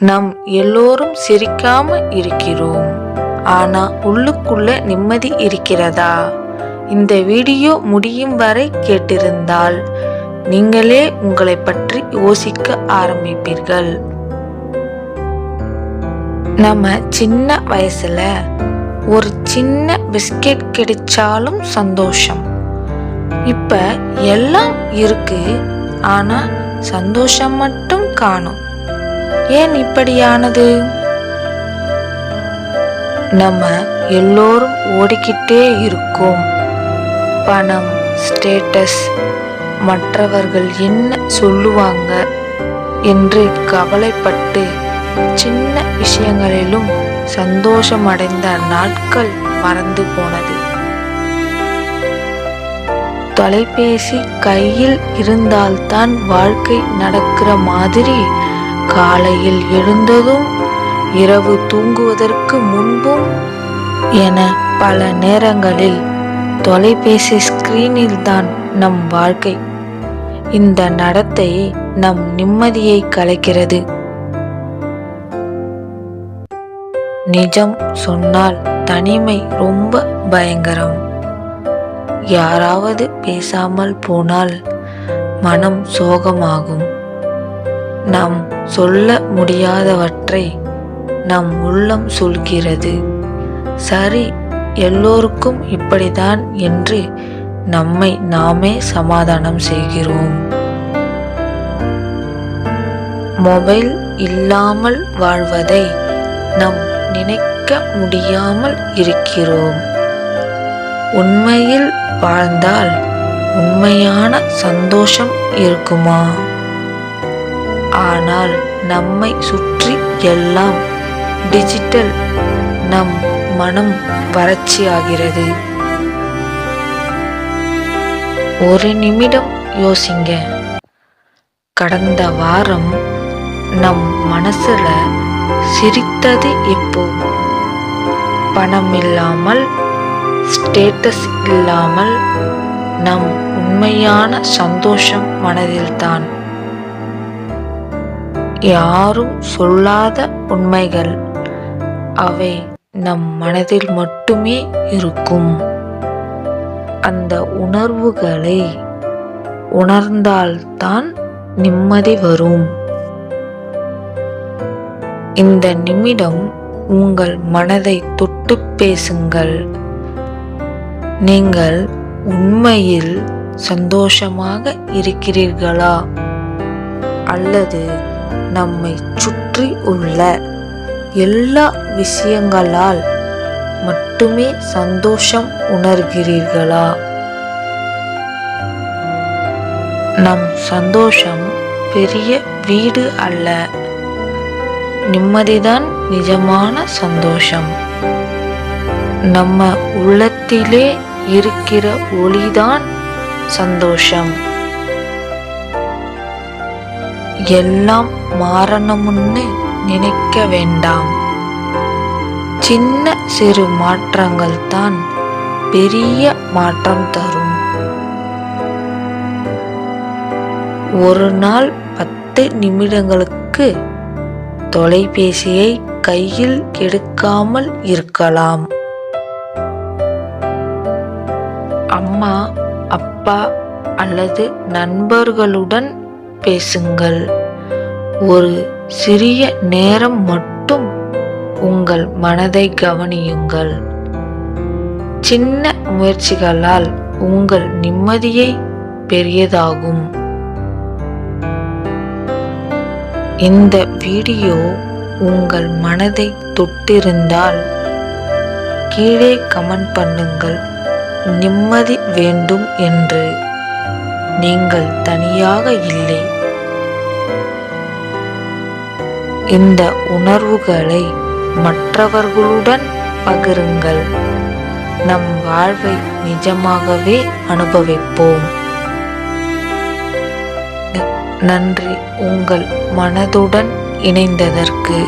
நாம் எல்லோரும் சிரிக்காம இருக்கிறோம், ஆனா உள்ளுக்குள்ள நிம்மதி இருக்கிறதா? இந்த வீடியோ முடியும் வரை கேட்டிருந்தால் நீங்களே உங்களை பற்றி யோசிக்க ஆரம்பிப்பீர்கள். நம்ம சின்ன வயசுல ஒரு சின்ன பிஸ்கெட் கிடைச்சாலும் சந்தோஷம். இப்ப எல்லாம் இருக்கு, ஆனா சந்தோஷம் மட்டும் காணும். ஏன் இப்படியானது? நம்ம எல்லோரும் ஓடிக்கிட்டே இருக்கோம். பணம், ஸ்டேட்டஸ், மற்றவர்கள் என்ன சொல்லுவாங்க என்று கவலைப்பட்டு சின்ன விஷயங்களிலும் சந்தோஷமடைந்த நாட்கள் மறந்து போனது. தொலைபேசி கையில் இருந்தால்தான் வாழ்க்கை நடக்கிற மாதிரி காலையில் எழுந்ததும் இரவு தூங்குவதற்கு முன்பும் என பல நேரங்களில் தொலைபேசி ஸ்கிரீனில் தான் நம் வாழ்க்கை. இந்த நடத்தை நம் நிம்மதியை கலைக்கிறது. நிஜம் சொன்னால் தனிமை ரொம்ப பயங்கரம். யாராவது பேசாமல் போனால் மனம் சோகமாகும். நாம் சொல்ல முடியாதவற்றை நம் உள்ளம் சொல்கிறது. சரி, எல்லோருக்கும் இப்படிதான் என்று நம்மை நாமே சமாதானம் செய்கிறோம். மொபைல் இல்லாமல் வாழ்வதை நாம் நினைக்க முடியாமல் இருக்கிறோம். உண்மையில் வாழ்ந்தால் உண்மையான சந்தோஷம் இருக்குமா? ஆனால் நம்மை சுற்றி எல்லாம் டிஜிட்டல். நம் மனம் வறட்சியாகிறது. ஒரு நிமிடம் யோசிங்க. கடந்த வாரம் நம் மனசுல சிரித்தது எப்போ? பணம் இல்லாமல், ஸ்டேட்டஸ் இல்லாமல், நம் உண்மையான சந்தோஷம் மனதில்தான். யாரும் சொல்லாத உண்மைகள், அவை நம் மனதில் மட்டுமே இருக்கும். அந்த உணர்வுகளை உணர்ந்தால்தான் நிம்மதி வரும். இந்த நிமிடம் உங்கள் மனதை தொட்டு பேசுங்கள். நீங்கள் உண்மையில் சந்தோஷமாக இருக்கிறீர்களா? அல்லது நம்மை சுற்றி உள்ள எல்லா விஷயங்களால் மட்டுமே சந்தோஷம் உணர்கிறீர்களா? நம் சந்தோஷம் பெரிய வீடு அல்ல. நிம்மதிதான் நிஜமான சந்தோஷம். நம்ம உள்ளத்திலே இருக்கிற ஒளிதான் சந்தோஷம். எல்லாம் மாறணும்னு நினைக்க வேண்டாம். சின்ன சிறு மாற்றங்கள் தான் பெரிய மாற்றம் தரும். ஒரு நாள் 10 நிமிடங்களுக்கு தொலைபேசியை கையில் எடுக்காமல் இருக்கலாம். அம்மா, அப்பா அல்லது நண்பர்களுடன் பேசுங்கள். ஒரு சிறிய நேரம் மட்டும் உங்கள் மனதை கவனியுங்கள். சின்ன முயற்சிகளால் உங்கள் நிம்மதியை பெரியதாகும். இந்த வீடியோ உங்கள் மனதை தொட்டிருந்தால் கீழே கமெண்ட் பண்ணுங்கள், நிம்மதி வேண்டும் என்று. நீங்கள் தனியாக இல்லை. இந்த உணர்வுகளை மற்றவர்களுடன் பகிருங்கள். நம் வாழ்வை நிஜமாகவே அனுபவிப்போம். நன்றி உங்கள் மனதுடன் இணைந்ததற்கு.